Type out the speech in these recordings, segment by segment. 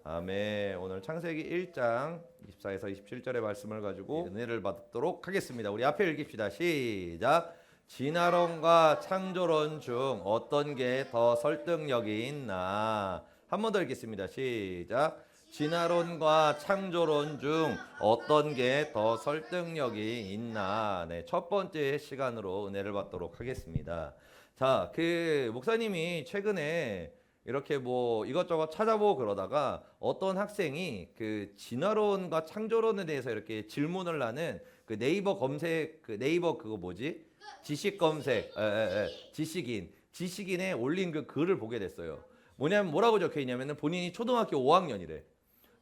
아멘. 오늘 창세기 1장 24에서 27절의 말씀을 가지고 은혜를 받도록 하겠습니다. 우리 앞에 읽읍시다. 시작. 진화론과 창조론 중 어떤 게 더 설득력이 있나? 한 번 더 읽겠습니다. 시작. 진화론과 창조론 중 어떤 게 더 설득력이 있나? 네, 첫 번째 시간으로 은혜를 받도록 하겠습니다. 자, 목사님이 최근에 이렇게 뭐 이것저것 찾아보고 그러다가 어떤 학생이 그 진화론과 창조론에 대해서 이렇게 질문을 하는 그 네이버 검색, 그 네이버 그거 뭐지? 지식 검색, 지식인에 올린 그 글을 보게 됐어요. 뭐라고 적혀 있냐면은 본인이 초등학교 5학년이래.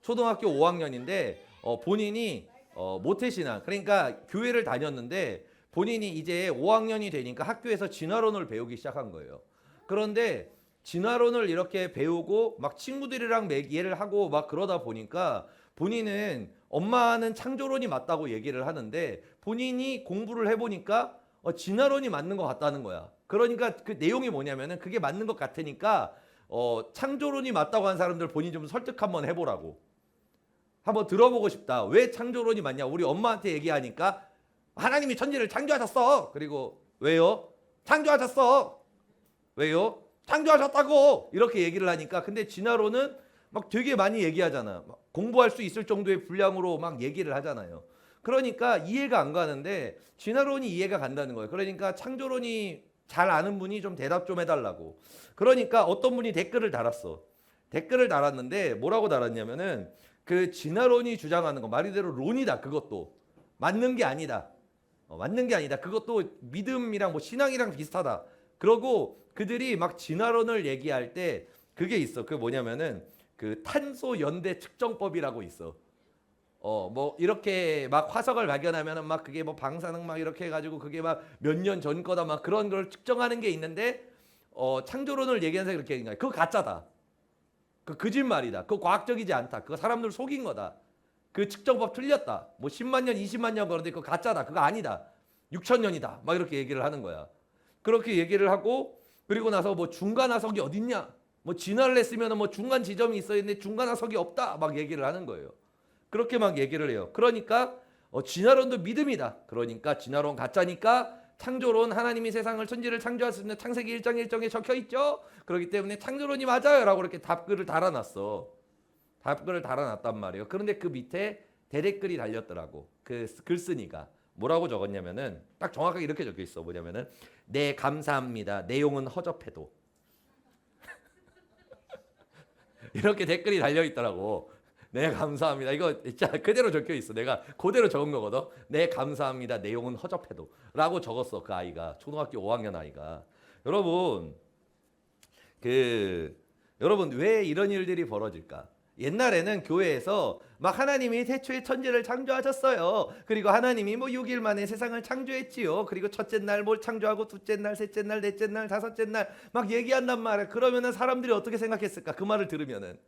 초등학교 5학년인데 본인이 모태신앙, 그러니까 교회를 다녔는데 본인이 이제 5학년이 되니까 학교에서 진화론을 배우기 시작한 거예요. 그런데 진화론을 이렇게 배우고 막 친구들이랑 얘기를 하고 막 그러다 보니까 본인은 엄마는 창조론이 맞다고 얘기를 하는데 본인이 공부를 해보니까 진화론이 맞는 것 같다는 거야. 그러니까 그 내용이 뭐냐면은 그게 맞는 것 같으니까 창조론이 맞다고 한 사람들 본인이 좀 설득 한번 해보라고. 한번 들어보고 싶다. 왜 창조론이 맞냐? 우리 엄마한테 얘기하니까 하나님이 천지를 창조하셨어. 그리고 왜요? 창조하셨어. 왜요? 창조하셨다고 이렇게 얘기를 하니까 근데 진화론은 막 되게 많이 얘기하잖아. 막 공부할 수 있을 정도의 분량으로 막 얘기를 하잖아요. 그러니까 이해가 안 가는데 진화론이 이해가 간다는 거예요. 그러니까 창조론이 잘 아는 분이 좀 대답 좀 해달라고. 그러니까 어떤 분이 댓글을 달았어. 댓글을 달았는데 뭐라고 달았냐면은 그 진화론이 주장하는 거 말 그대로 론이다. 그것도 맞는 게 아니다. 맞는 게 아니다. 그것도 믿음이랑 뭐 신앙이랑 비슷하다. 그러고 그들이 막 진화론을 얘기할 때 그게 있어. 그 뭐냐면은 그 탄소 연대 측정법이라고 있어. 뭐 이렇게 막 화석을 발견하면은 막 그게 뭐 방사능 막 이렇게 해가지고 그게 막 몇 년 전 거다 막 그런 걸 측정하는 게 있는데 창조론을 얘기하는 사람이 그렇게 얘기한 거야. 그거 가짜다. 그 거짓말이다. 그거 과학적이지 않다. 그거 사람들 속인 거다. 그 측정법 틀렸다. 뭐 10만 년, 20만 년 그런데 그거 가짜다. 그거 아니다. 6천 년이다. 막 이렇게 얘기를 하는 거야. 그렇게 얘기를 하고 그리고 나서 뭐 중간 화석이 어딨냐? 뭐 진화를 했으면 뭐 중간 지점이 있어야 했는데 중간 화석이 없다. 막 얘기를 하는 거예요. 그렇게 막 얘기를 해요. 그러니까 진화론도 믿음이다. 그러니까 진화론 가짜니까 창조론 하나님이 세상을 천지를 창조하셨는데 창세기 1장 1절에 적혀 있죠. 그렇기 때문에 창조론이 맞아요라고 이렇게 답글을 달아놨어. 답글을 달아놨단 말이에요. 그런데 그 밑에 대댓글이 달렸더라고. 그 글쓴이가 뭐라고 적었냐면은 딱 정확하게 이렇게 적혀 있어. 뭐냐면은 네 감사합니다. 내용은 허접해도 이렇게 댓글이 달려 있더라고. 네 감사합니다. 이거 진짜 그대로 적혀 있어. 내가 그대로 적은 거거든. 네 감사합니다. 내용은 허접해도 라고 적었어. 그 아이가 초등학교 5학년 아이가. 여러분 여러분 왜 이런 일들이 벌어질까? 옛날에는 교회에서 막 하나님이 태초에 천지를 창조하셨어요. 그리고 하나님이 뭐 6일 만에 세상을 창조했지요. 그리고 첫째 날 뭘 창조하고 둘째 날, 셋째 날, 넷째 날, 다섯째 날 막 얘기한단 말이야. 그러면은 사람들이 어떻게 생각했을까? 그 말을 들으면은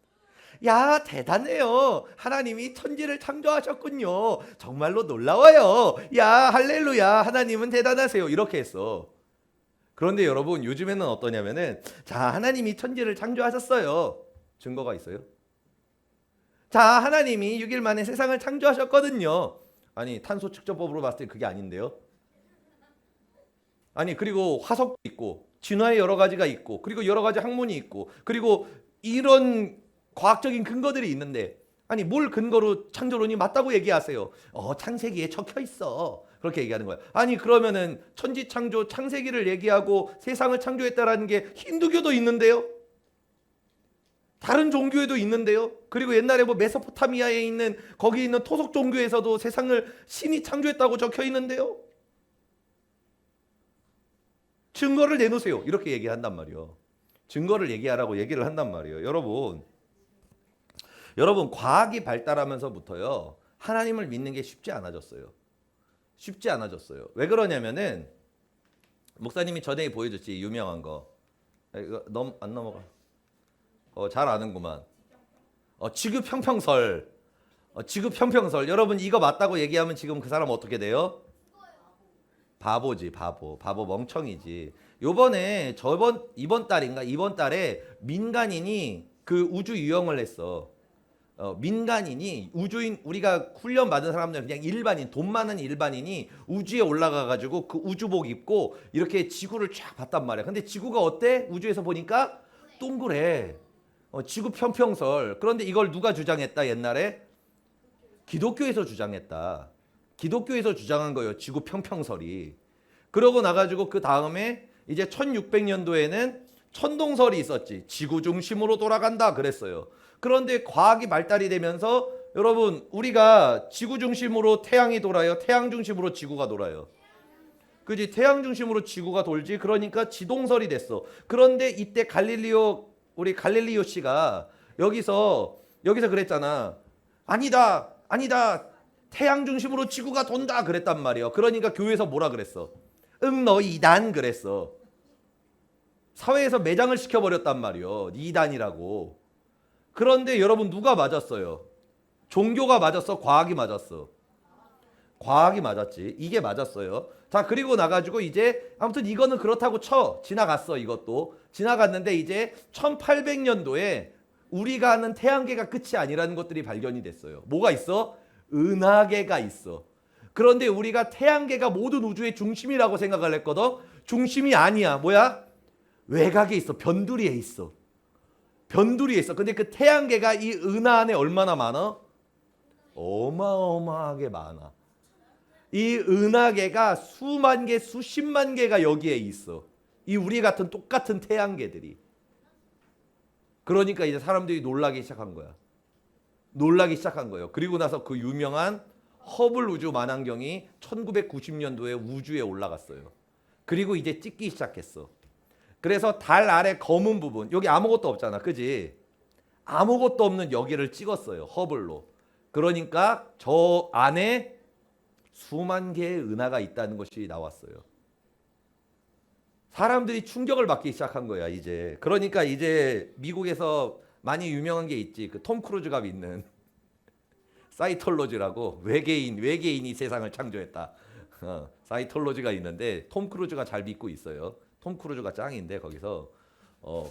야 대단해요. 하나님이 천지를 창조하셨군요. 정말로 놀라워요. 야 할렐루야. 하나님은 대단하세요. 이렇게 했어. 그런데 여러분 요즘에는 어떠냐면은 자 하나님이 천지를 창조하셨어요. 증거가 있어요? 자 하나님이 6일 만에 세상을 창조하셨거든요. 아니 탄소 측정법으로 봤을 때 그게 아닌데요. 아니 그리고 화석도 있고 진화의 여러 가지가 있고 그리고 여러 가지 학문이 있고 그리고 이런 과학적인 근거들이 있는데 아니 뭘 근거로 창조론이 맞다고 얘기하세요. 창세기에 적혀 있어. 그렇게 얘기하는 거야. 아니 그러면은 천지 창조 창세기를 얘기하고 세상을 창조했다라는 게 힌두교도 있는데요. 다른 종교에도 있는데요. 그리고 옛날에 뭐 메소포타미아에 있는 거기 있는 토속 종교에서도 세상을 신이 창조했다고 적혀 있는데요. 증거를 내놓으세요. 이렇게 얘기한단 말이에요. 증거를 얘기하라고 얘기를 한단 말이에요. 여러분 과학이 발달하면서부터요. 하나님을 믿는 게 쉽지 않아졌어요. 쉽지 않아졌어요. 왜 그러냐면은 목사님이 전에 보여줬지 유명한 거. 이거 안 넘어가. 잘 아는구만. 지구 평평설. 지구 평평설. 여러분 이거 맞다고 얘기하면 지금 그 사람 어떻게 돼요? 바보지 바보. 바보 멍청이지. 이번 달에 민간인이 그 우주 유영을 했어. 민간인이 우주인 우리가 훈련 받은 사람들 그냥 일반인 돈 많은 일반인이 우주에 올라가 가지고 그 우주복 입고 이렇게 지구를 쫙 봤단 말이야. 근데 지구가 어때? 우주에서 보니까 동그래. 지구 평평설. 그런데 이걸 누가 주장했다 옛날에? 기독교에서 주장했다. 기독교에서 주장한 거예요. 지구 평평설이. 그러고 나가지고 그 다음에 이제 1600년도에는 천동설이 있었지. 지구 중심으로 돌아간다 그랬어요. 그런데 과학이 발달이 되면서 여러분 우리가 지구 중심으로 태양이 돌아요. 태양 중심으로 지구가 돌아요. 그지? 태양 중심으로 지구가 돌지. 그러니까 지동설이 됐어. 그런데 이때 우리 갈릴리오 씨가 여기서 그랬잖아. 아니다. 태양 중심으로 지구가 돈다 그랬단 말이에요. 그러니까 교회에서 뭐라 그랬어? 응, 너 이단 그랬어. 사회에서 매장을 시켜버렸단 말이에요. 이단이라고. 그런데 여러분 누가 맞았어요? 종교가 맞았어? 과학이 맞았어? 과학이 맞았지. 이게 맞았어요. 자, 그리고 나가지고 이제 아무튼 이거는 그렇다고 쳐. 지나갔어. 이것도. 지나갔는데 이제 1800년도에 우리가 아는 태양계가 끝이 아니라는 것들이 발견이 됐어요. 뭐가 있어? 은하계가 있어. 그런데 우리가 태양계가 모든 우주의 중심이라고 생각을 했거든. 중심이 아니야. 뭐야? 외곽에 있어. 변두리에 있어. 변두리에 있어. 근데 그 태양계가 이 은하 안에 얼마나 많아? 어마어마하게 많아. 이 은하계가 수만 개, 수십만 개가 여기에 있어. 이 우리 같은 똑같은 태양계들이. 그러니까 이제 사람들이 놀라기 시작한 거야. 놀라기 시작한 거예요. 그리고 나서 그 유명한 허블 우주 만환경이 1990년도에 우주에 올라갔어요. 그리고 이제 찍기 시작했어. 그래서 달 아래 검은 부분, 여기 아무것도 없잖아. 그지? 아무것도 없는 여기를 찍었어요. 허블로. 그러니까 저 안에 수만 개의 은하가 있다는 것이 나왔어요. 사람들이 충격을 받기 시작한 거야, 이제. 그러니까 이제 미국에서 많이 유명한 게 있지. 그 톰 크루즈가 믿는 사이톨로지라고 외계인이 세상을 창조했다. 사이톨로지가 있는데 톰 크루즈가 잘 믿고 있어요. 톰 크루즈가 짱인데 거기서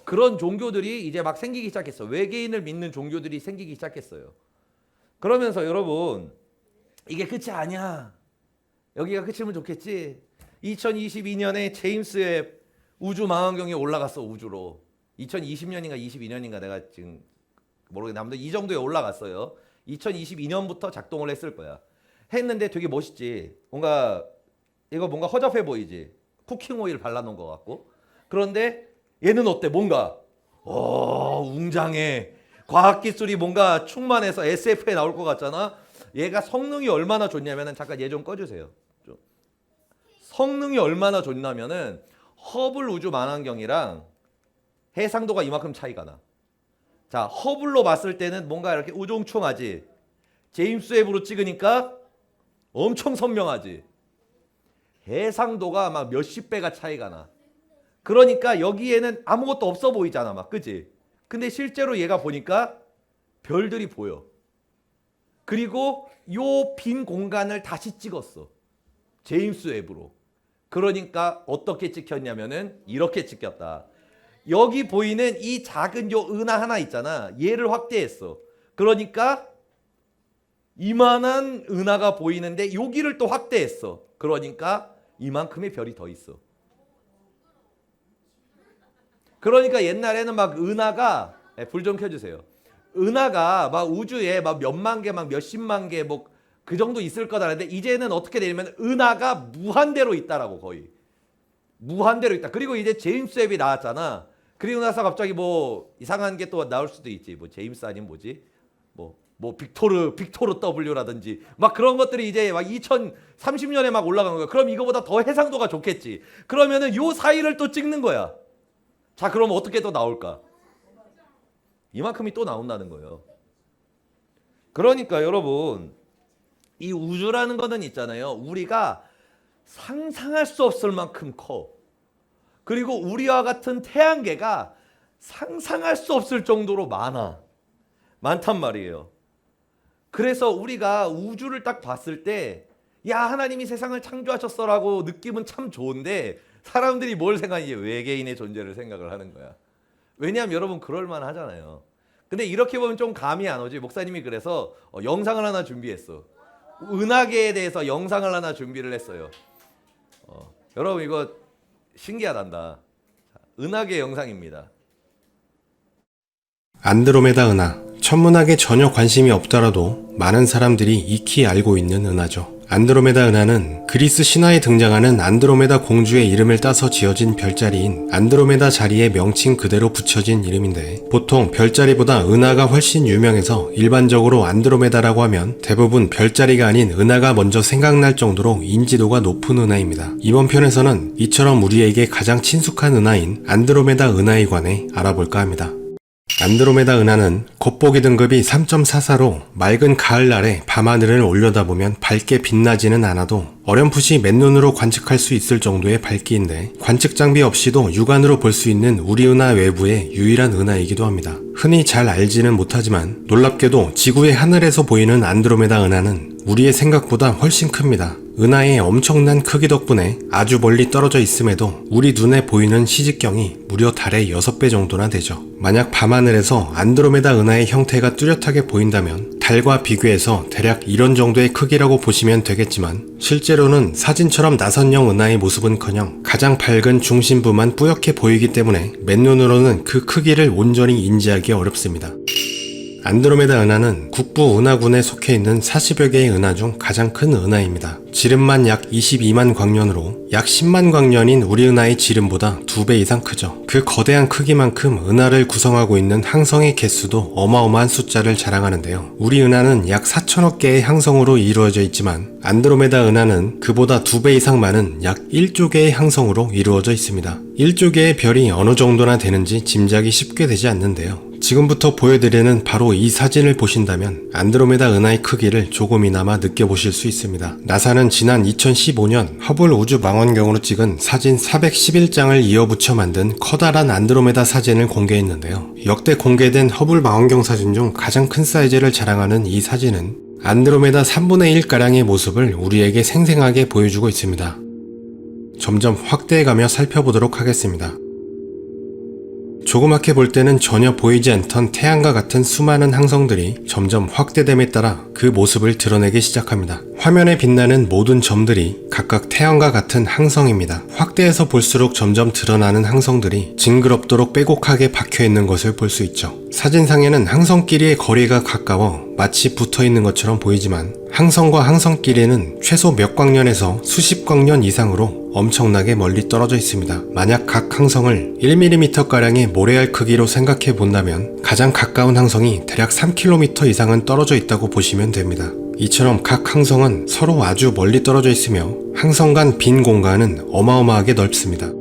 그런 종교들이 이제 막 생기기 시작했어. 외계인을 믿는 종교들이 생기기 시작했어요. 그러면서 여러분 이게 끝이 아니야. 여기가 끝이면 좋겠지. 2022년에 제임스 웹 우주 망원경이 올라갔어. 우주로. 2020년인가 22년인가 내가 지금 모르겠는데 아무튼 이 정도에 올라갔어요. 2022년부터 작동을 했을 거야. 했는데 되게 멋있지. 이거 뭔가 허접해 보이지. 쿠킹 오일 발라놓은 것 같고. 그런데 얘는 어때? 뭔가 웅장해. 과학기술이 뭔가 충만해서 SF에 나올 것 같잖아. 얘가 성능이 얼마나 좋냐면은 잠깐 얘 좀 꺼주세요. 성능이 얼마나 좋냐면은 허블 우주 망원경이랑 해상도가 이만큼 차이가 나. 자, 허블로 봤을 때는 뭔가 이렇게 우중충하지. 제임스 웹으로 찍으니까 엄청 선명하지. 해상도가 막 몇십 배가 차이가 나. 그러니까 여기에는 아무것도 없어 보이잖아, 막. 그지? 근데 실제로 얘가 보니까 별들이 보여. 그리고 요 빈 공간을 다시 찍었어. 제임스 웹으로. 그러니까 어떻게 찍혔냐면은 이렇게 찍혔다. 여기 보이는 이 작은 요 은하 하나 있잖아. 얘를 확대했어. 그러니까 이만한 은하가 보이는데 여기를 또 확대했어. 그러니까 이만큼의 별이 더 있어. 그러니까 옛날에는 막 은하가 불 좀 켜주세요. 은하가 막 우주에 막 몇만 개, 막 몇십만 개, 뭐 그 정도 있을 거다는데 이제는 어떻게 되냐면 은하가 무한대로 있다라고 거의 무한대로 있다. 그리고 이제 제임스 웹이 나왔잖아. 그리고 나서 갑자기 뭐 이상한 게 또 나올 수도 있지. 뭐 제임스 아니면 뭐지? 뭐 빅토르 W라든지 막 그런 것들이 이제 막 2030년에 막 올라가는 거야. 그럼 이거보다 더 해상도가 좋겠지. 그러면은 요 사이를 또 찍는 거야. 자, 그럼 어떻게 또 나올까? 이만큼이 또 나온다는 거예요. 그러니까 여러분 이 우주라는 거는 있잖아요. 우리가 상상할 수 없을 만큼 커. 그리고 우리와 같은 태양계가 상상할 수 없을 정도로 많단 말이에요. 그래서 우리가 우주를 딱 봤을 때 야, 하나님이 세상을 창조하셨어라고 느낌은 참 좋은데 사람들이 뭘 생각하지? 외계인의 존재를 생각을 하는 거야. 왜냐하면 여러분 그럴만 하잖아요. 근데 이렇게 보면 좀 감이 안 오지. 목사님이 그래서 영상을 하나 준비했어. 은하계에 대해서 영상을 하나 준비를 했어요. 여러분 이거 신기하단다. 은하계 영상입니다. 안드로메다 은하, 천문학에 전혀 관심이 없더라도 많은 사람들이 익히 알고 있는 은하죠. 안드로메다 은하는 그리스 신화에 등장하는 안드로메다 공주의 이름을 따서 지어진 별자리인 안드로메다 자리의 명칭 그대로 붙여진 이름인데, 보통 별자리보다 은하가 훨씬 유명해서 일반적으로 안드로메다라고 하면 대부분 별자리가 아닌 은하가 먼저 생각날 정도로 인지도가 높은 은하입니다. 이번 편에서는 이처럼 우리에게 가장 친숙한 은하인 안드로메다 은하에 관해 알아볼까 합니다. 안드로메다 은하는 겉보기 등급이 3.44로 맑은 가을날에 밤하늘을 올려다보면 밝게 빛나지는 않아도 어렴풋이 맨눈으로 관측할 수 있을 정도의 밝기인데, 관측 장비 없이도 육안으로 볼 수 있는 우리 은하 외부의 유일한 은하이기도 합니다. 흔히 잘 알지는 못하지만 놀랍게도 지구의 하늘에서 보이는 안드로메다 은하는 우리의 생각보다 훨씬 큽니다. 은하의 엄청난 크기 덕분에 아주 멀리 떨어져 있음에도 우리 눈에 보이는 시직경이 무려 달의 6배 정도나 되죠. 만약 밤하늘에서 안드로메다 은하의 형태가 뚜렷하게 보인다면 달과 비교해서 대략 이런 정도의 크기라고 보시면 되겠지만, 실제로는 사진처럼 나선형 은하의 모습은커녕 가장 밝은 중심부만 뿌옇게 보이기 때문에 맨눈으로는 그 크기를 온전히 인지하기 어렵습니다. 안드로메다 은하는 국부 은하군에 속해 있는 40여 개의 은하 중 가장 큰 은하입니다. 지름만 약 22만 광년으로 약 10만 광년인 우리 은하의 지름보다 2배 이상 크죠. 그 거대한 크기만큼 은하를 구성하고 있는 항성의 개수도 어마어마한 숫자를 자랑하는데요. 우리 은하는 약 4천억 개의 항성으로 이루어져 있지만 안드로메다 은하는 그보다 2배 이상 많은 약 1조 개의 항성으로 이루어져 있습니다. 1조 개의 별이 어느 정도나 되는지 짐작이 쉽게 되지 않는데요. 지금부터 보여드리는 바로 이 사진을 보신다면 안드로메다 은하의 크기를 조금이나마 느껴보실 수 있습니다. 나사는 지난 2015년 허블 우주 망원경으로 찍은 사진 411장을 이어붙여 만든 커다란 안드로메다 사진을 공개했는데요. 역대 공개된 허블 망원경 사진 중 가장 큰 사이즈를 자랑하는 이 사진은 안드로메다 3분의 1가량의 모습을 우리에게 생생하게 보여주고 있습니다. 점점 확대해가며 살펴보도록 하겠습니다. 조그맣게 볼 때는 전혀 보이지 않던 태양과 같은 수많은 항성들이 점점 확대됨에 따라 그 모습을 드러내기 시작합니다. 화면에 빛나는 모든 점들이 각각 태양과 같은 항성입니다. 확대해서 볼수록 점점 드러나는 항성들이 징그럽도록 빼곡하게 박혀있는 것을 볼 수 있죠. 사진상에는 항성끼리의 거리가 가까워 마치 붙어있는 것처럼 보이지만 항성과 항성끼리는 최소 몇 광년에서 수십 광년 이상으로 엄청나게 멀리 떨어져 있습니다. 만약 각 항성을 1mm가량의 모래알 크기로 생각해 본다면 가장 가까운 항성이 대략 3km 이상은 떨어져 있다고 보시면 됩니다. 이처럼 각 항성은 서로 아주 멀리 떨어져 있으며 항성 간 빈 공간은 어마어마하게 넓습니다.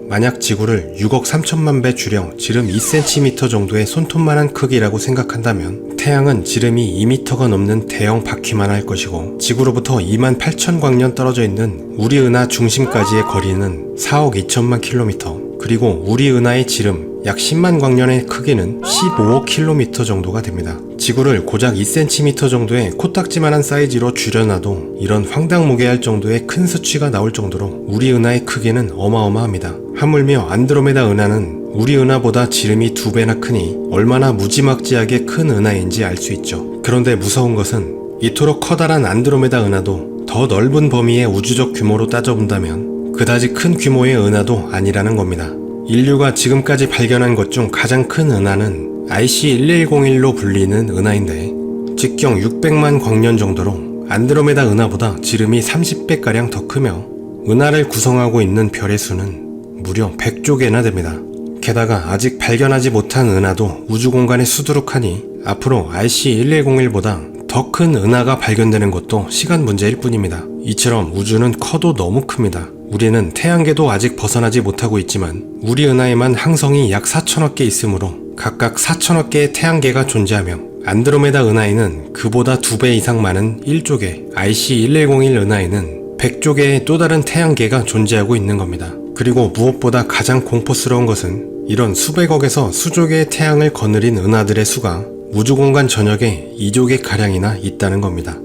만약 지구를 6억 3천만 배 줄여 지름 2cm 정도의 손톱만한 크기라고 생각한다면 태양은 지름이 2m가 넘는 대형 바퀴만 할 것이고, 지구로부터 2만 8천 광년 떨어져 있는 우리 은하 중심까지의 거리는 4억 2천만 킬로미터, 그리고 우리 은하의 지름 약 10만 광년의 크기는 15억 킬로미터 정도가 됩니다. 지구를 고작 2cm 정도의 코딱지만한 사이즈로 줄여놔도 이런 황당무계할 정도의 큰 수치가 나올 정도로 우리 은하의 크기는 어마어마합니다. 하물며 안드로메다 은하는 우리 은하보다 지름이 2배나 크니 얼마나 무지막지하게 큰 은하인지 알 수 있죠. 그런데 무서운 것은 이토록 커다란 안드로메다 은하도 더 넓은 범위의 우주적 규모로 따져본다면 그다지 큰 규모의 은하도 아니라는 겁니다. 인류가 지금까지 발견한 것 중 가장 큰 은하는 IC1101로 불리는 은하인데, 직경 600만 광년 정도로 안드로메다 은하보다 지름이 30배가량 더 크며 은하를 구성하고 있는 별의 수는 무려 100조 개나 됩니다. 게다가 아직 발견하지 못한 은하도 우주공간에 수두룩하니 앞으로 IC1101보다 더 큰 은하가 발견되는 것도 시간 문제일 뿐입니다. 이처럼 우주는 커도 너무 큽니다. 우리는 태양계도 아직 벗어나지 못하고 있지만 우리 은하에만 항성이 약 4천억 개 있으므로 각각 4천억 개의 태양계가 존재하며 안드로메다 은하에는 그보다 2배 이상 많은 1조 개, IC1101 은하에는 100조 개의 또 다른 태양계가 존재하고 있는 겁니다. 그리고 무엇보다 가장 공포스러운 것은 이런 수백억에서 수조 개의 태양을 거느린 은하들의 수가 우주공간 전역에 2조 개 가량이나 있다는 겁니다.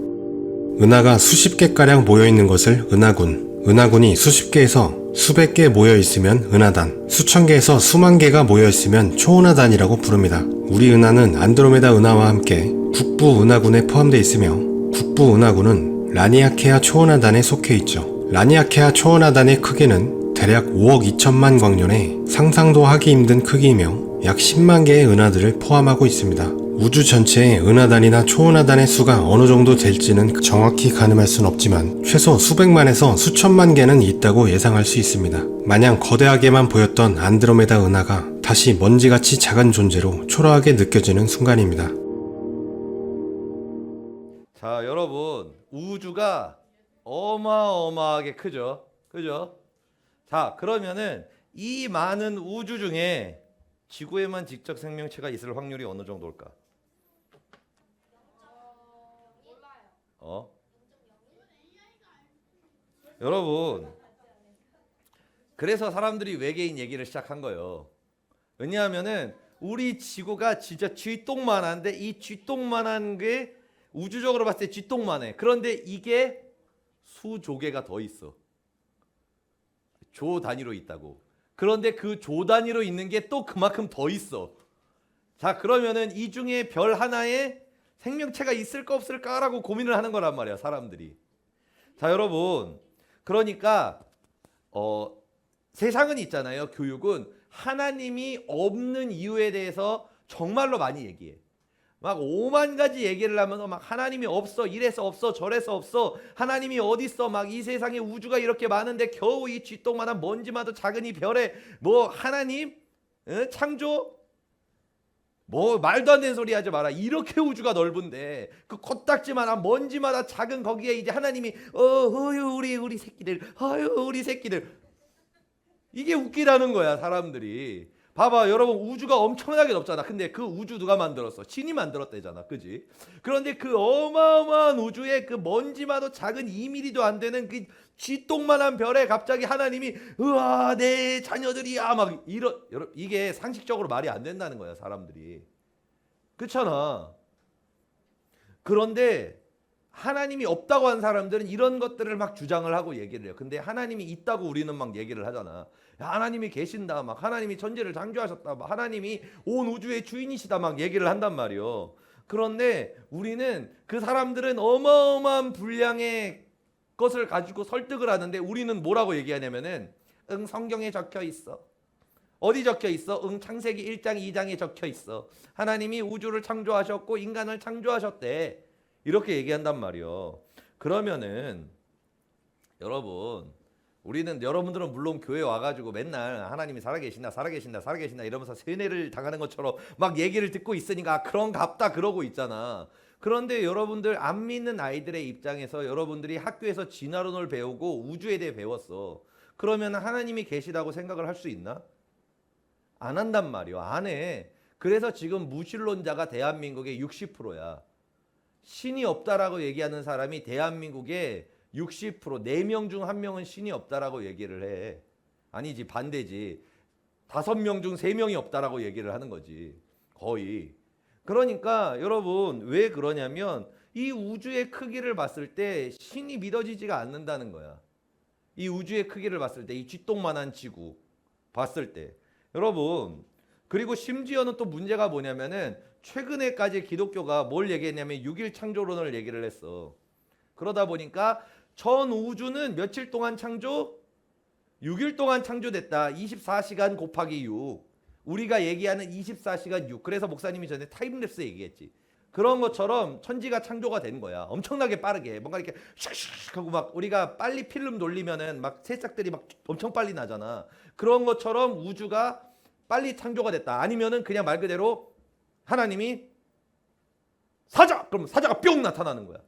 은하가 수십 개가량 모여있는 것을 은하군, 은하군이 수십 개에서 수백 개 모여 있으면 은하단, 수천 개에서 수만 개가 모여 있으면 초은하단이라고 부릅니다. 우리 은하는 안드로메다 은하와 함께 북부 은하군에 포함되어 있으며 북부 은하군은 라니아케아 초은하단에 속해 있죠. 라니아케아 초은하단의 크기는 대략 5억 2천만 광년의 상상도 하기 힘든 크기이며 약 10만 개의 은하들을 포함하고 있습니다. 우주 전체의 은하단이나 초은하단의 수가 어느 정도 될지는 정확히 가늠할 순 없지만 최소 수백만에서 수천만 개는 있다고 예상할 수 있습니다. 마냥 거대하게만 보였던 안드로메다 은하가 다시 먼지같이 작은 존재로 초라하게 느껴지는 순간입니다. 자, 여러분, 우주가 어마어마하게 크죠? 그죠? 자, 그러면은 이 많은 우주 중에 지구에만 지적 생명체가 있을 확률이 어느 정도일까? 여러분, 그래서 사람들이 외계인 얘기를 시작한 거예요. 왜냐하면은 우리 지구가 진짜 쥐똥만한데 이 쥐똥만한 게 우주적으로 봤을 때 쥐똥만해. 그런데 이게 수조개가 더 있어. 조 단위로 있다고. 그런데 그 조 단위로 있는 게 또 그만큼 더 있어. 자, 그러면은 이 중에 별 하나에 생명체가 있을까 없을까라고 고민을 하는 거란 말이야, 사람들이. 자, 여러분, 그러니까 세상은 있잖아요. 교육은 하나님이 없는 이유에 대해서 정말로 많이 얘기해. 막 5만 가지 얘기를 하면서 막 하나님이 없어, 이래서 없어, 저래서 없어, 하나님이 어디 있어, 막 이 세상에 우주가 이렇게 많은데 겨우 이 쥐똥만한 먼지마도 작은 이 별에 뭐 하나님 창조 뭐 말도 안 되는 소리 하지 마라. 이렇게 우주가 넓은데 그 코딱지만한 먼지마다 작은 거기에 이제 하나님이 어휴 우리 새끼들, 아유 우리 새끼들, 이게 웃기다는 거야 사람들이. 봐봐 여러분, 우주가 엄청나게 넓잖아. 근데 그 우주 누가 만들었어? 신이 만들었대잖아, 그지? 그런데 그 어마어마한 우주에 그 먼지마도 작은 2mm도 안 되는 그 쥐똥만한 별에 갑자기 하나님이 으아 내 자녀들이야 막 여러분, 이게 상식적으로 말이 안 된다는 거야 사람들이. 그렇잖아. 그런데 하나님이 없다고 한 사람들은 이런 것들을 막 주장을 하고 얘기를 해요. 근데 하나님이 있다고 우리는 막 얘기를 하잖아. 야, 하나님이 계신다, 막 하나님이 천지를 창조하셨다, 막 하나님이 온 우주의 주인이시다, 막 얘기를 한단 말이요. 그런데 우리는 그 사람들은 어마어마한 분량의 것을 가지고 설득을 하는데 우리는 뭐라고 얘기하냐면은 성경에 적혀 있어. 어디 적혀 있어? 창세기 1장 2장에 적혀 있어. 하나님이 우주를 창조하셨고 인간을 창조하셨대. 이렇게 얘기한단 말이요. 그러면은 여러분들은 물론 교회 와가지고 맨날 하나님이 살아계신다 이러면서 세뇌를 당하는 것처럼 막 얘기를 듣고 있으니까 그런갑다 그러고 있잖아. 그런데 여러분들 안 믿는 아이들의 입장에서 여러분들이 학교에서 진화론을 배우고 우주에 대해 배웠어. 그러면 하나님이 계시다고 생각을 할 수 있나? 안 한단 말이요. 안 해. 그래서 지금 무신론자가 대한민국의 60%야. 신이 없다라고 얘기하는 사람이 대한민국의 60%, 4명 중 1명은 신이 없다라고 얘기를 해. 아니지, 반대지. 5명 중 3명이 없다라고 얘기를 하는 거지. 거의. 그러니까 여러분 왜 그러냐면 이 우주의 크기를 봤을 때 신이 믿어지지가 않는다는 거야. 이 우주의 크기를 봤을 때, 이 쥐똥만한 지구 봤을 때. 여러분, 그리고 심지어는 또 문제가 뭐냐면은 최근에까지 기독교가 뭘 얘기했냐면 6일 창조론을 얘기를 했어. 그러다 보니까 전 우주는 며칠 동안 창조? 6일 동안 창조됐다. 24시간 곱하기 6. 우리가 얘기하는 24시간 6. 그래서 목사님이 전에 타임랩스 얘기했지. 그런 것처럼 천지가 창조가 된 거야. 엄청나게 빠르게. 뭔가 이렇게 슉슉 하고 막 우리가 빨리 필름 돌리면은 막 새싹들이 막 엄청 빨리 나잖아. 그런 것처럼 우주가 빨리 창조가 됐다. 아니면은 그냥 말 그대로 하나님이 사자! 그럼 사자가 뿅 나타나는 거야.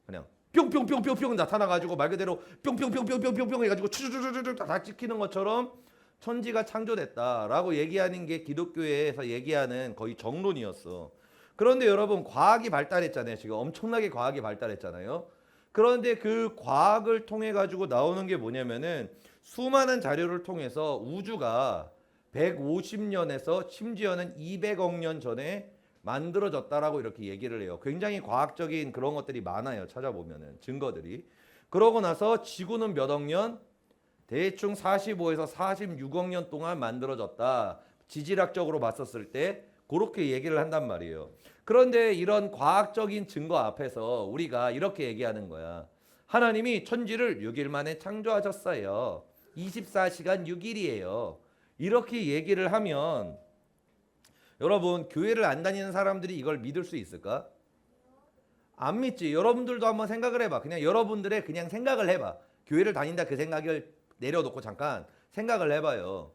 그냥 뿅뿅뿅뿅뿅 나타나가지고 말 그대로 뿅뿅뿅뿅뿅뿅 해가지고 추주주주주 다 찍히는 것처럼 천지가 창조됐다라고 얘기하는 게 기독교에서 얘기하는 거의 정론이었어. 그런데 여러분 과학이 발달했잖아요. 지금 엄청나게 과학이 발달했잖아요. 그런데 그 과학을 통해 가지고 나오는 게 뭐냐면은 수많은 자료를 통해서 우주가 150년에서 심지어는 200억 년 전에 만들어졌다라고 이렇게 얘기를 해요. 굉장히 과학적인 그런 것들이 많아요. 찾아보면은 증거들이. 그러고 나서 지구는 몇 억 년? 대충 45에서 46억 년 동안 만들어졌다. 지질학적으로 봤었을 때 그렇게 얘기를 한단 말이에요. 그런데 이런 과학적인 증거 앞에서 우리가 이렇게 얘기하는 거야. 하나님이 천지를 6일 만에 창조하셨어요. 24시간 6일이에요. 이렇게 얘기를 하면 여러분, 교회를 안 다니는 사람들이 이걸 믿을 수 있을까? 안 믿지. 여러분들도 한번 생각을 해봐. 그냥 여러분들의 그냥 생각을 해봐. 교회를 다닌다 그 생각을 내려놓고 잠깐 생각을 해봐요.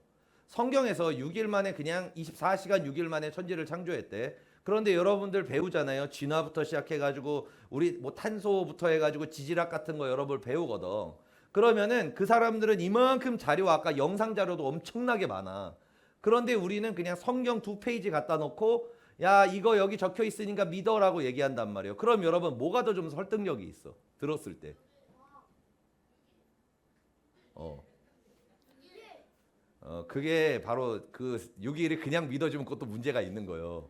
성경에서 6일 만에 그냥 24시간 6일 만에 천지를 창조했대. 그런데 여러분들 배우잖아요. 진화부터 시작해가지고 우리 뭐 탄소부터 해가지고 지질학 같은 거 여러분 배우거든. 그러면은 그 사람들은 이만큼 자료, 아까 영상 자료도 엄청나게 많아. 그런데 우리는 그냥 성경 2페이지 갖다 놓고 야, 이거 여기 적혀 있으니까 믿어라고 얘기한단 말이에요. 그럼 여러분 뭐가 더 좀 설득력이 있어? 들었을 때. 그게 바로 그 6일이 그냥 믿어주면 그것도 문제가 있는 거예요.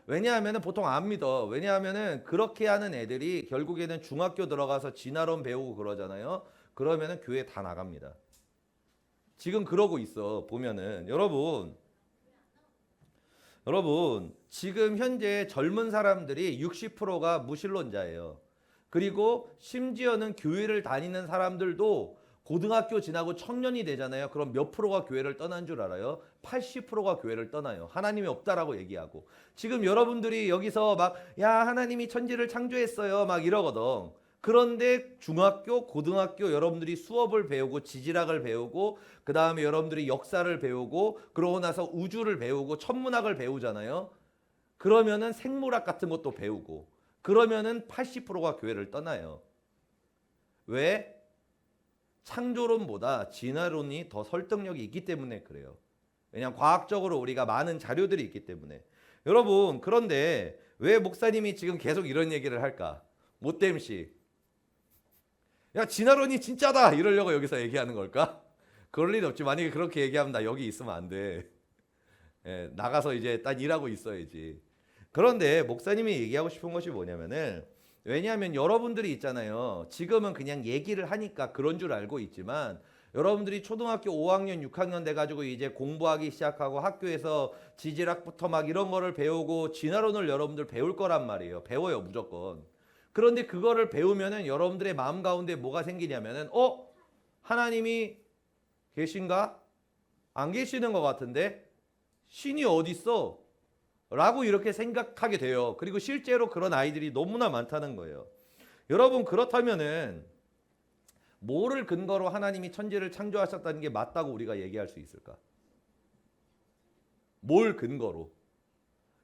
왜냐하면은 보통 안 믿어. 왜냐하면은 그렇게 하는 애들이 결국에는 중학교 들어가서 진화론 배우고 그러잖아요. 그러면은 교회 다 나갑니다. 지금 그러고 있어. 보면은 여러분 지금 현재 젊은 사람들이 60%가 무신론자예요. 그리고 심지어는 교회를 다니는 사람들도 고등학교 지나고 청년이 되잖아요. 그럼 몇 프로가 교회를 떠난 줄 알아요? 80%가 교회를 떠나요. 하나님이 없다라고 얘기하고. 지금 여러분들이 여기서 막 야, 하나님이 천지를 창조했어요 막 이러거든. 그런데 중학교, 고등학교 여러분들이 수업을 배우고 지질학을 배우고 그 다음에 여러분들이 역사를 배우고 그러고 나서 우주를 배우고 천문학을 배우잖아요. 그러면은 생물학 같은 것도 배우고 그러면은 80%가 교회를 떠나요. 왜? 창조론보다 진화론이 더 설득력이 있기 때문에 그래요. 왜냐하면 과학적으로 우리가 많은 자료들이 있기 때문에. 여러분, 그런데 왜 목사님이 지금 계속 이런 얘기를 할까? 못됨씨. 야, 진화론이 진짜다 이러려고 여기서 얘기하는 걸까? 그럴 일 없지. 만약에 그렇게 얘기하면 나 여기 있으면 안 돼. 예, 나가서 이제 딴 일하고 있어야지. 그런데 목사님이 얘기하고 싶은 것이 뭐냐면은, 왜냐하면 여러분들이 있잖아요. 지금은 그냥 얘기를 하니까 그런 줄 알고 있지만 여러분들이 초등학교 5학년, 6학년 돼가지고 이제 공부하기 시작하고 학교에서 지질학부터 막 이런 거를 배우고 진화론을 여러분들 배울 거란 말이에요. 배워요, 무조건. 그런데 그거를 배우면은 여러분들의 마음 가운데 뭐가 생기냐면은 하나님이 계신가? 안 계시는 것 같은데? 신이 어디 있어? 라고 이렇게 생각하게 돼요. 그리고 실제로 그런 아이들이 너무나 많다는 거예요. 여러분, 그렇다면은 뭐를 근거로 하나님이 천지를 창조하셨다는 게 맞다고 우리가 얘기할 수 있을까? 뭘 근거로?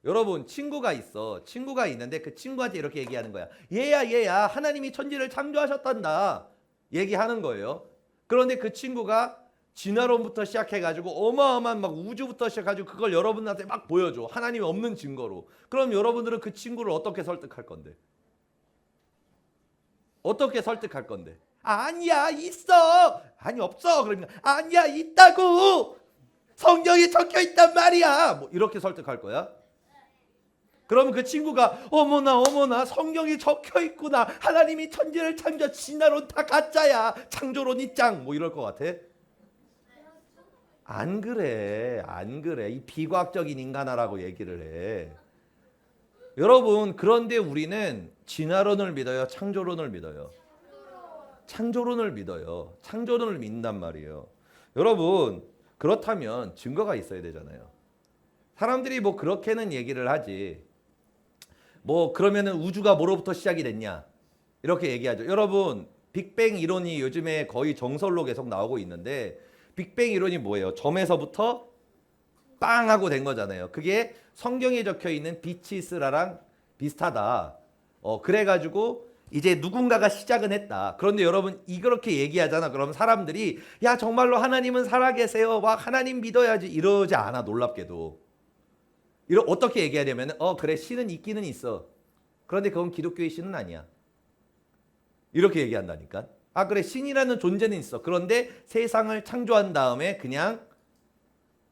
여러분, 친구가 있어. 친구가 있는데 그 친구한테 이렇게 얘기하는 거야. 얘야 하나님이 천지를 창조하셨단다 얘기하는 거예요. 그런데 그 친구가 진화론부터 시작해가지고 어마어마한 막 우주부터 시작해가지고 그걸 여러분한테 막 보여줘. 하나님이 없는 증거로. 그럼 여러분들은 그 친구를 어떻게 설득할 건데? 어떻게 설득할 건데? 아니야, 있어. 아니, 없어. 그러면 아니야, 있다고. 성경에 적혀 있단 말이야. 뭐 이렇게 설득할 거야? 그러면 그 친구가 어머나 성경이 적혀 있구나. 하나님이 천지를 창조, 진화론 다 가짜야. 창조론이 짱. 뭐 이럴 것 같아? 안 그래. 이 비과학적인 인간아라고 얘기를 해. 여러분, 그런데 우리는 진화론을 믿어요? 창조론을 믿어요? 창조론을 믿어요. 창조론을 믿는단 말이에요. 여러분, 그렇다면 증거가 있어야 되잖아요. 사람들이 뭐 그렇게는 얘기를 하지. 뭐 그러면은 우주가 뭐로부터 시작이 됐냐? 이렇게 얘기하죠. 여러분, 빅뱅 이론이 요즘에 거의 정설로 계속 나오고 있는데 빅뱅 이론이 뭐예요? 점에서부터 빵 하고 된 거잖아요. 그게 성경에 적혀 있는 비치스라랑 비슷하다. 그래가지고 이제 누군가가 시작은 했다. 그런데 여러분 이렇게 얘기하잖아. 그럼 사람들이 야, 정말로 하나님은 살아계세요. 막 하나님 믿어야지 이러지 않아. 놀랍게도. 어떻게 얘기하냐면 그래, 신은 있기는 있어. 그런데 그건 기독교의 신은 아니야. 이렇게 얘기한다니까. 아, 그래, 신이라는 존재는 있어. 그런데 세상을 창조한 다음에 그냥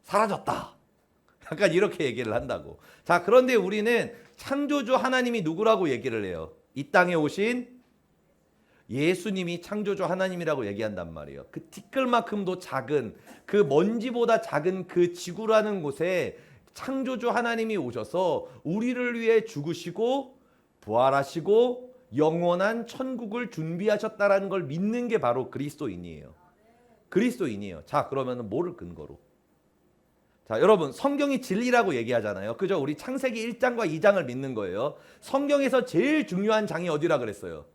사라졌다. 약간 이렇게 얘기를 한다고. 자, 그런데 우리는 창조주 하나님이 누구라고 얘기를 해요? 이 땅에 오신 예수님이 창조주 하나님이라고 얘기한단 말이에요. 그 티끌만큼도 작은, 그 먼지보다 작은 그 지구라는 곳에 창조주 하나님이 오셔서 우리를 위해 죽으시고 부활하시고 영원한 천국을 준비하셨다라는 걸 믿는 게 바로 그리스도인이에요. 그리스도인이에요. 자, 그러면 뭐를 근거로? 자, 여러분, 성경이 진리라고 얘기하잖아요. 그죠? 우리 창세기 1장과 2장을 믿는 거예요. 성경에서 제일 중요한 장이 어디라 그랬어요?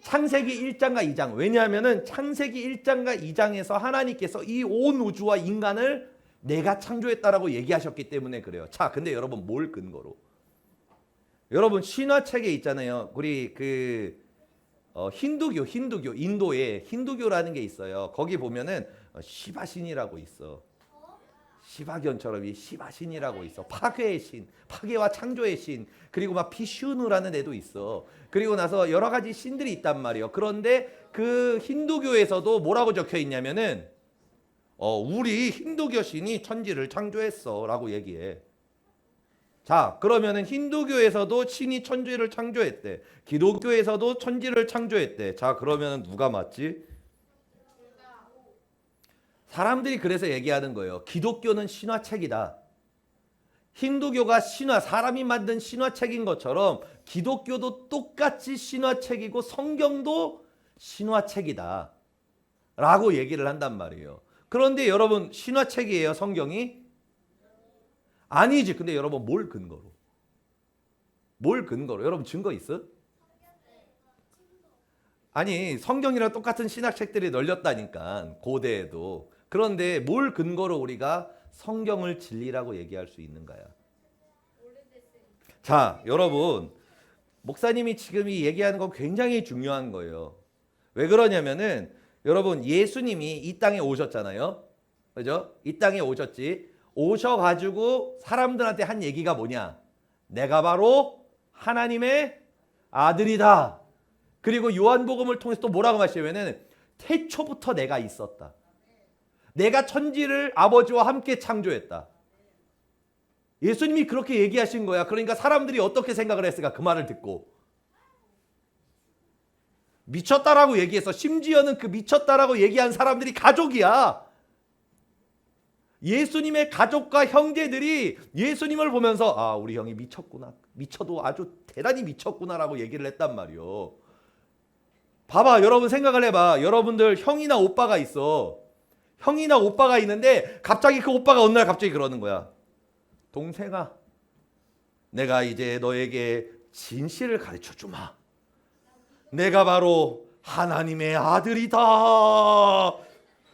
창세기 1장과 2장. 왜냐하면은 창세기 1장과 2장에서 하나님께서 이 온 우주와 인간을 내가 창조했다라고 얘기하셨기 때문에 그래요. 자, 근데 여러분 뭘 근거로? 여러분 신화책에 있잖아요. 우리 힌두교, 인도에 힌두교라는 게 있어요. 거기 보면은 시바신이라고 있어. 시바견처럼 이 시바신이라고 있어. 파괴의 신, 파괴와 창조의 신. 그리고 막 비슈누라는 애도 있어. 그리고 나서 여러 가지 신들이 있단 말이에요. 그런데 그 힌두교에서도 뭐라고 적혀 있냐면은 우리 힌두교 신이 천지를 창조했어라고 얘기해. 자, 그러면은 힌두교에서도 신이 천지를 창조했대. 기독교에서도 천지를 창조했대. 자, 그러면은 누가 맞지? 사람들이 그래서 얘기하는 거예요. 기독교는 신화책이다. 힌두교가 사람이 만든 신화책인 것처럼 기독교도 똑같이 신화책이고 성경도 신화책이다. 라고 얘기를 한단 말이에요. 그런데 여러분, 신화책이에요, 성경이? 아니지. 근데 여러분, 뭘 근거로? 뭘 근거로? 여러분, 증거 있어? 아니, 성경이랑 똑같은 신학책들이 널렸다니까, 고대에도. 그런데 뭘 근거로 우리가 성경을 진리라고 얘기할 수 있는가요? 자, 여러분, 목사님이 지금 이 얘기하는 건 굉장히 중요한 거예요. 왜 그러냐면은 여러분, 예수님이 이 땅에 오셨잖아요. 그죠? 이 땅에 오셨지. 오셔가지고 사람들한테 한 얘기가 뭐냐? 내가 바로 하나님의 아들이다. 그리고 요한복음을 통해서 또 뭐라고 말씀하시냐면은 태초부터 내가 있었다. 내가 천지를 아버지와 함께 창조했다. 예수님이 그렇게 얘기하신 거야. 그러니까 사람들이 어떻게 생각을 했을까? 그 말을 듣고. 미쳤다라고 얘기해서, 심지어는 그 미쳤다라고 얘기한 사람들이 가족이야. 예수님의 가족과 형제들이 예수님을 보면서 아, 우리 형이 미쳤구나. 미쳐도 아주 대단히 미쳤구나라고 얘기를 했단 말이요. 봐봐, 여러분 생각을 해봐. 여러분들 형이나 오빠가 있어. 형이나 오빠가 있는데 갑자기 그 오빠가 어느 날 갑자기 그러는 거야. 동생아, 내가 이제 너에게 진실을 가르쳐 주마. 내가 바로 하나님의 아들이다.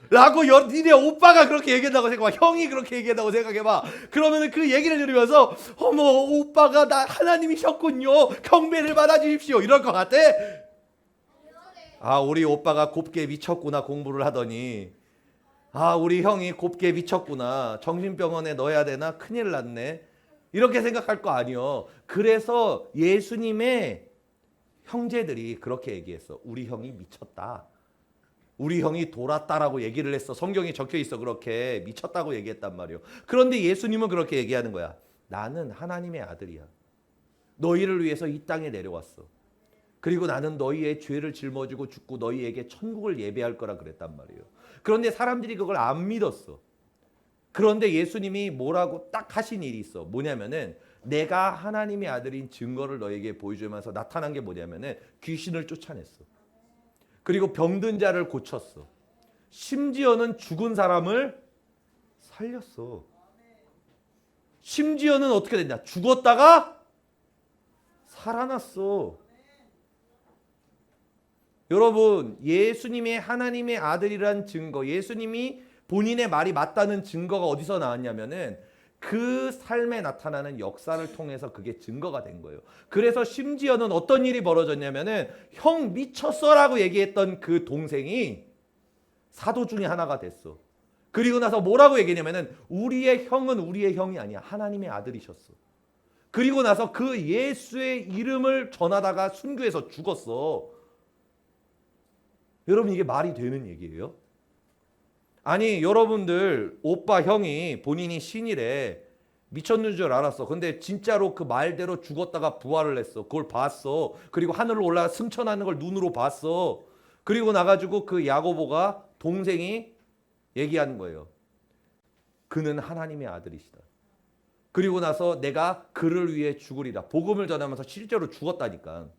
라고 니네 오빠가 그렇게 얘기한다고 생각해봐. 형이 그렇게 얘기한다고 생각해봐. 그러면 그 얘기를 들으면서 어머, 오빠가 나 하나님이셨군요. 경배를 받아주십시오. 이럴 것 같아? 아, 우리 오빠가 곱게 미쳤구나, 공부를 하더니. 아, 우리 형이 곱게 미쳤구나. 정신병원에 넣어야 되나? 큰일 났네. 이렇게 생각할 거 아니요. 그래서 예수님의 형제들이 그렇게 얘기했어. 우리 형이 미쳤다. 우리 형이 돌았다라고 얘기를 했어. 성경에 적혀 있어. 그렇게 미쳤다고 얘기했단 말이에요. 그런데 예수님은 그렇게 얘기하는 거야. 나는 하나님의 아들이야. 너희를 위해서 이 땅에 내려왔어. 그리고 나는 너희의 죄를 짊어지고 죽고 너희에게 천국을 예배할 거라 그랬단 말이에요. 그런데 사람들이 그걸 안 믿었어. 그런데 예수님이 뭐라고 딱 하신 일이 있어. 뭐냐면은 내가 하나님의 아들인 증거를 너에게 보여주면서 나타난 게 뭐냐면은 귀신을 쫓아냈어. 그리고 병든 자를 고쳤어. 심지어는 죽은 사람을 살렸어. 심지어는 어떻게 됐냐? 죽었다가 살아났어. 여러분, 예수님의 하나님의 아들이란 증거, 예수님이 본인의 말이 맞다는 증거가 어디서 나왔냐면은 그 삶에 나타나는 역사를 통해서 그게 증거가 된 거예요. 그래서 심지어는 어떤 일이 벌어졌냐면은 형 미쳤어라고 얘기했던 그 동생이 사도 중에 하나가 됐어. 그리고 나서 뭐라고 얘기했냐면은 우리의 형은 우리의 형이 아니야. 하나님의 아들이셨어. 그리고 나서 그 예수의 이름을 전하다가 순교해서 죽었어. 여러분, 이게 말이 되는 얘기예요? 아니, 여러분들 오빠 형이 본인이 신이래. 미쳤는 줄 알았어. 근데 진짜로 그 말대로 죽었다가 부활을 했어. 그걸 봤어. 그리고 하늘로 올라가 승천하는 걸 눈으로 봤어. 그리고 나가지고 그 야고보가 동생이 얘기하는 거예요. 그는 하나님의 아들이시다. 그리고 나서 내가 그를 위해 죽으리라. 복음을 전하면서 실제로 죽었다니까.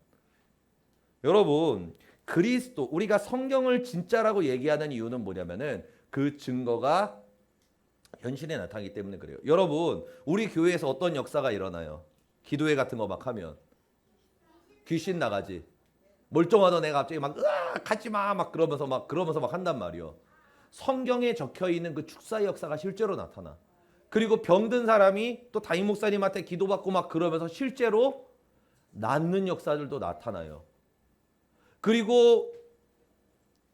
여러분, 그리스도, 우리가 성경을 진짜라고 얘기하는 이유는 뭐냐면은 그 증거가 현실에 나타나기 때문에 그래요. 여러분, 우리 교회에서 어떤 역사가 일어나요? 기도회 같은 거 막 하면 귀신 나가지. 멀쩡하던 애가 갑자기 막 으아 가지 마 막 그러면서 막 한단 말이요. 성경에 적혀 있는 그 축사의 역사가 실제로 나타나. 그리고 병든 사람이 또 담임 목사님한테 기도받고 막 그러면서 실제로 낫는 역사들도 나타나요. 그리고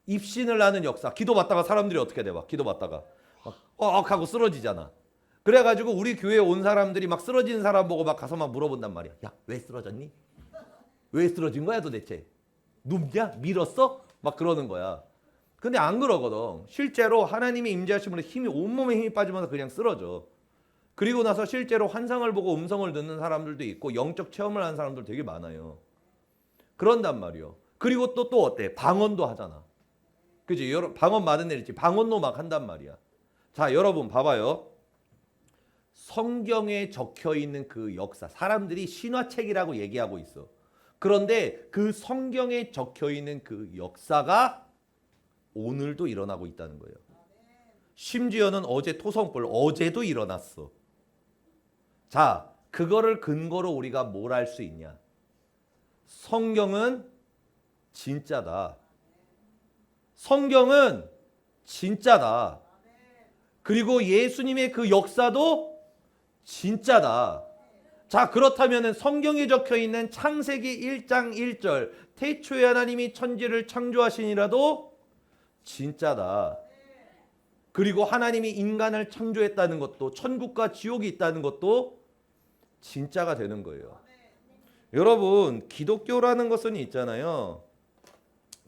입신을 하는 역사. 기도받다가 사람들이 어떻게 돼 봐? 기도받다가 막 하고 쓰러지잖아. 그래가지고 우리 교회에 온 사람들이 막 쓰러진 사람 보고 막 가서 막 물어본단 말이야. 야, 왜 쓰러졌니? 왜 쓰러진 거야 도대체? 눕냐? 밀었어? 막 그러는 거야. 근데 안 그러거든. 실제로 하나님의 임재하심으로 힘이 온몸에 힘이 빠지면서 그냥 쓰러져. 그리고 나서 실제로 환상을 보고 음성을 듣는 사람들도 있고 영적 체험을 하는 사람들 되게 많아요. 그런단 말이요. 그리고 또 어때? 방언도 하잖아. 그지? 방언 많은 애 있지. 방언도 막 한단 말이야. 자, 여러분 봐봐요. 성경에 적혀 있는 그 역사, 사람들이 신화책이라고 얘기하고 있어. 그런데 그 성경에 적혀 있는 그 역사가 오늘도 일어나고 있다는 거예요. 심지어는 어제 토성불, 어제도 일어났어. 자, 그거를 근거로 우리가 뭘 할 수 있냐? 성경은 진짜다. 성경은 진짜다. 그리고 예수님의 그 역사도 진짜다. 자, 그렇다면 성경에 적혀 있는 창세기 1장 1절 태초에 하나님이 천지를 창조하시니라도 진짜다. 그리고 하나님이 인간을 창조했다는 것도 천국과 지옥이 있다는 것도 진짜가 되는 거예요. 여러분, 기독교라는 것은 있잖아요.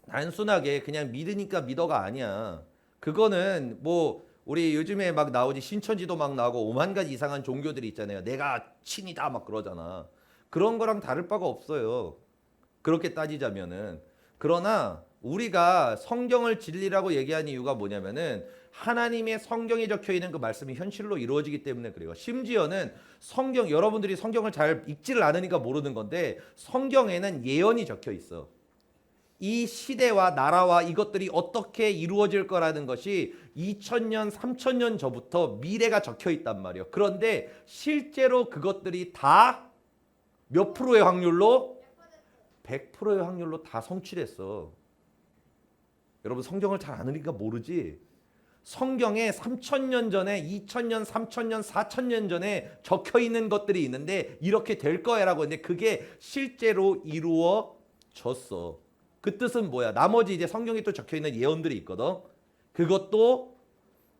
단순하게 그냥 믿으니까 믿어가 아니야. 그거는 뭐 우리 요즘에 막 나오지 신천지도 막 나오고 오만 가지 이상한 종교들이 있잖아요. 내가 신이다 막 그러잖아. 그런 거랑 다를 바가 없어요. 그렇게 따지자면은. 그러나 우리가 성경을 진리라고 얘기하는 이유가 뭐냐면은 하나님의 성경에 적혀 있는 그 말씀이 현실로 이루어지기 때문에 그래요. 심지어는 성경, 여러분들이 성경을 잘 읽지를 않으니까 모르는 건데 성경에는 예언이 적혀 있어. 이 시대와 나라와 이것들이 어떻게 이루어질 거라는 것이 2000년, 3000년 전부터 미래가 적혀 있단 말이에요. 그런데 실제로 그것들이 다 몇 프로의 확률로? 100%의 확률로 다 성취됐어. 여러분 성경을 잘 안 읽으니까 모르지? 성경에 3000년 전에, 2000년, 3000년, 4000년 전에 적혀 있는 것들이 있는데 이렇게 될 거야라고 했는데 그게 실제로 이루어졌어. 그 뜻은 뭐야? 나머지 이제 성경에 또 적혀 있는 예언들이 있거든. 그것도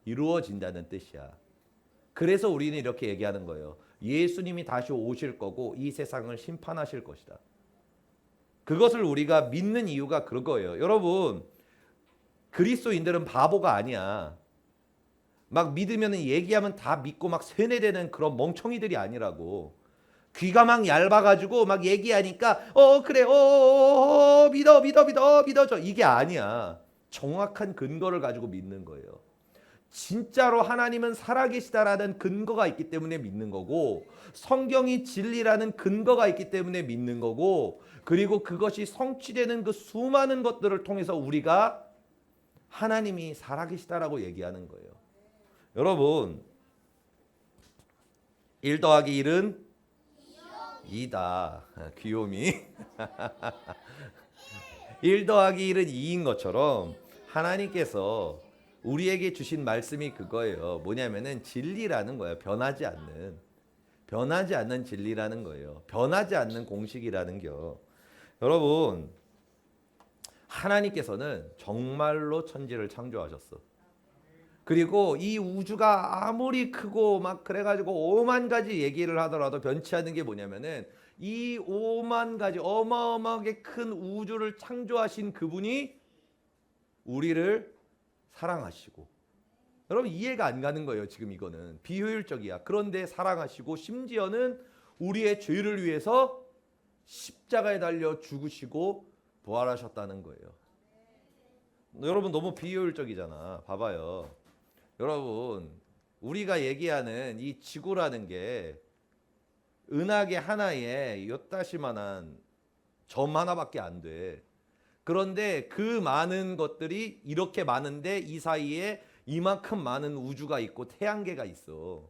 이루어진다는 뜻이야. 그래서 우리는 이렇게 얘기하는 거예요. 예수님이 다시 오실 거고 이 세상을 심판하실 것이다. 그것을 우리가 믿는 이유가 그거예요. 여러분, 그리스도인들은 바보가 아니야. 막 믿으면 얘기하면 다 믿고 막 세뇌되는 그런 멍청이들이 아니라고. 귀가 막 얇아가지고 막 얘기하니까 그래 믿어줘 이게 아니야. 정확한 근거를 가지고 믿는 거예요. 진짜로 하나님은 살아계시다라는 근거가 있기 때문에 믿는 거고 성경이 진리라는 근거가 있기 때문에 믿는 거고 그리고 그것이 성취되는 그 수많은 것들을 통해서 우리가 하나님이 살아계시다라고 얘기하는 거예요. 여러분 1 더하기 1은 2다. 귀요미. 1 더하기 1은 2인 것처럼 하나님께서 우리에게 주신 말씀이 그거예요. 뭐냐면은 진리라는 거예요. 변하지 않는 진리라는 거예요. 변하지 않는 공식이라는 겨. 여러분 하나님께서는 정말로 천지를 창조하셨어. 그리고 이 우주가 아무리 크고 막 그래가지고 5만 가지 얘기를 하더라도 변치 않는 게 뭐냐면은 이 5만 가지 어마어마하게 큰 우주를 창조하신 그분이 우리를 사랑하시고 여러분 이해가 안 가는 거예요. 지금 이거는 비효율적이야. 그런데 사랑하시고 심지어는 우리의 죄를 위해서 십자가에 달려 죽으시고 부활하셨다는 거예요. 여러분 너무 비효율적이잖아. 봐봐요. 여러분 우리가 얘기하는 이 지구라는 게 은하계 하나에 요따시만한 점 하나밖에 안 돼. 그런데 그 많은 것들이 이렇게 많은데 이 사이에 이만큼 많은 우주가 있고 태양계가 있어.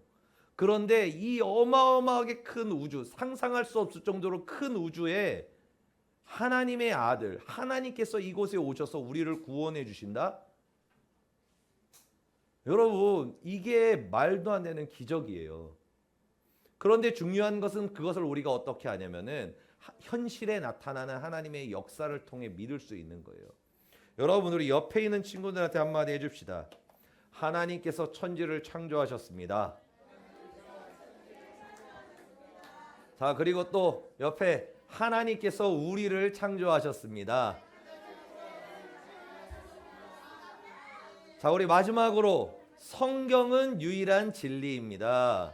그런데 이 어마어마하게 큰 우주, 상상할 수 없을 정도로 큰 우주에 하나님의 아들, 하나님께서 이곳에 오셔서 우리를 구원해 주신다? 여러분, 이게 말도 안 되는 기적이에요. 그런데 중요한 것은 그것을 우리가 어떻게 하냐면은 현실에 나타나는 하나님의 역사를 통해 믿을 수 있는 거예요. 여러분, 우리 옆에 있는 친구들한테 한마디 해줍시다. 하나님께서 천지를 창조하셨습니다. 자, 그리고 또 옆에 하나님께서 우리를 창조하셨습니다. 자, 우리 마지막으로 성경은 유일한 진리입니다.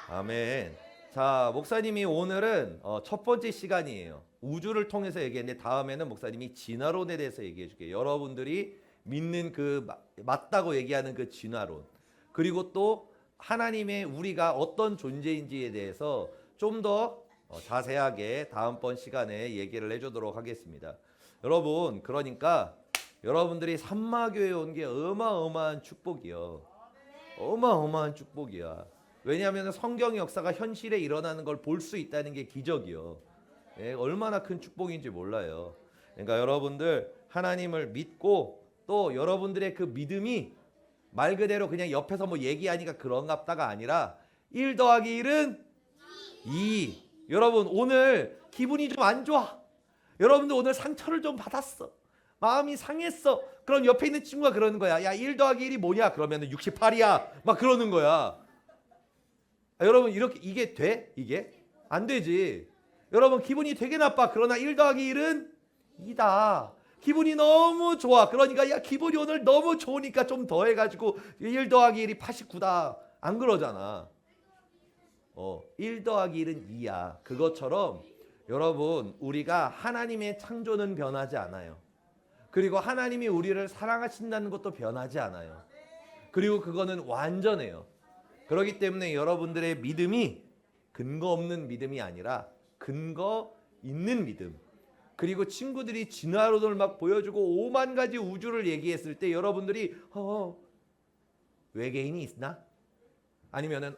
아멘. 자, 목사님이 오늘은 첫 번째 시간이에요. 우주를 통해서 얘기했는데 다음에는 목사님이 진화론에 대해서 얘기해 줄게요. 여러분들이 믿는 그 맞다고 얘기하는 그 진화론, 그리고 또 하나님의 우리가 어떤 존재인지에 대해서 좀 더 자세하게 다음번 시간에 얘기를 해주도록 하겠습니다. 여러분, 그러니까 여러분들이 삼마교회에 온 게 어마어마한 축복이요. 어마어마한 축복이야. 왜냐하면 성경의 역사가 현실에 일어나는 걸 볼 수 있다는 게 기적이요. 예, 얼마나 큰 축복인지 몰라요. 그러니까 여러분들 하나님을 믿고 또 여러분들의 그 믿음이 말 그대로 그냥 옆에서 뭐 얘기하니까 그런갑다가 아니라 1 더하기 1은 2. 여러분 오늘 기분이 좀 안 좋아. 여러분들 오늘 상처를 좀 받았어. 마음이 상했어. 그럼 옆에 있는 친구가 그러는 거야. 야, 1 더하기 1이 뭐냐? 그러면 68이야. 막 그러는 거야. 여러분 이렇게 이게 돼? 이게? 안 되지. 여러분 기분이 되게 나빠. 그러나 1 더하기 1은 2다. 기분이 너무 좋아. 그러니까 야 기분이 오늘 너무 좋으니까 좀 더 해가지고 1 더하기 1이 89다. 안 그러잖아. 1 더하기 1은 2야. 그것처럼 여러분 우리가 하나님의 창조는 변하지 않아요. 그리고 하나님이 우리를 사랑하신다는 것도 변하지 않아요. 그리고 그거는 완전해요. 그렇기 때문에 여러분들의 믿음이 근거 없는 믿음이 아니라 근거 있는 믿음. 그리고 친구들이 진화론을 막 보여주고 5만 가지 우주를 얘기했을 때 여러분들이 외계인이 있나? 아니면은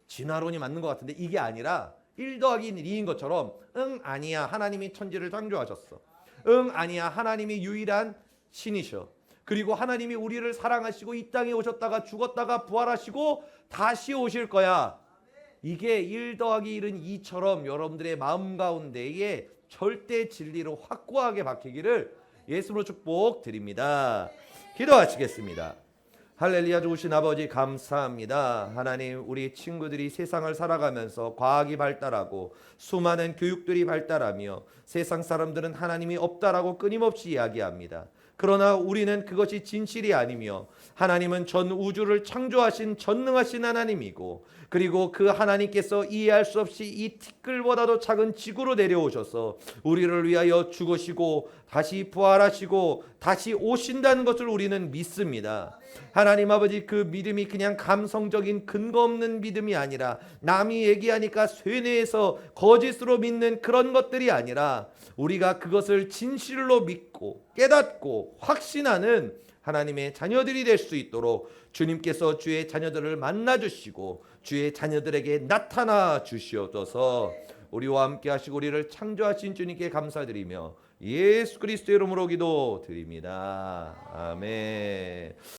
진화론이 맞는 것 같은데 이게 아니라 1 더하기 2인 것처럼 아니야 하나님이 천지를 창조하셨어. 아니야 하나님이 유일한 신이셔. 그리고 하나님이 우리를 사랑하시고 이 땅에 오셨다가 죽었다가 부활하시고 다시 오실 거야. 이게 1 더하기 1은 2처럼 여러분들의 마음 가운데에 절대 진리로 확고하게 박히기를 예수로 축복드립니다. 기도하시겠습니다. 할렐루야. 좋으신 아버지 감사합니다. 하나님 우리 친구들이 세상을 살아가면서 과학이 발달하고 수많은 교육들이 발달하며 세상 사람들은 하나님이 없다라고 끊임없이 이야기합니다. 그러나 우리는 그것이 진실이 아니며 하나님은 전 우주를 창조하신 전능하신 하나님이고 그리고 그 하나님께서 이해할 수 없이 이 티끌보다도 작은 지구로 내려오셔서 우리를 위하여 죽으시고 다시 부활하시고 다시 오신다는 것을 우리는 믿습니다. 하나님 아버지 그 믿음이 그냥 감성적인 근거 없는 믿음이 아니라 남이 얘기하니까 쇠뇌해서 거짓으로 믿는 그런 것들이 아니라 우리가 그것을 진실로 믿고 깨닫고 확신하는 하나님의 자녀들이 될 수 있도록 주님께서 주의 자녀들을 만나 주시고 주의 자녀들에게 나타나 주시옵소서. 우리와 함께 하시고 우리를 창조하신 주님께 감사드리며 예수 그리스도의 이름으로 기도드립니다. 아멘.